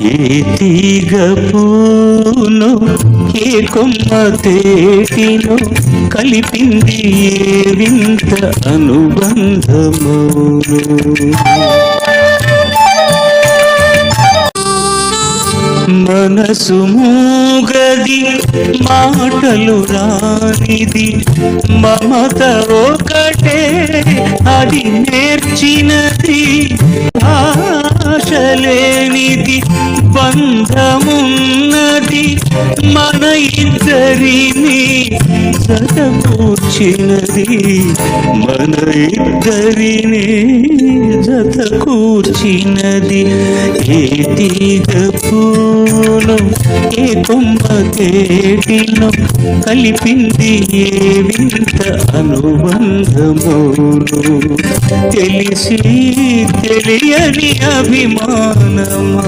ఏ తీగ పూను ఏ కొమ్మ తేటిను కలిపింది ఏ వింత అనుబంధమును. మనసు మూగది మాటలు రానిది మమత ఒకటే అది నేర్చినది ఆశలేనిది బంధమున్నది మన ఇద్దరిని జతకూర్చినది మన ఇద్దరిని జతకూర్చినది. ఏ తీగ పూను ఏ కొమ్మ తేటిను కలిపింది ఏ వింత అనుబంధమును. తెలిసి తెలియని అభిమానము.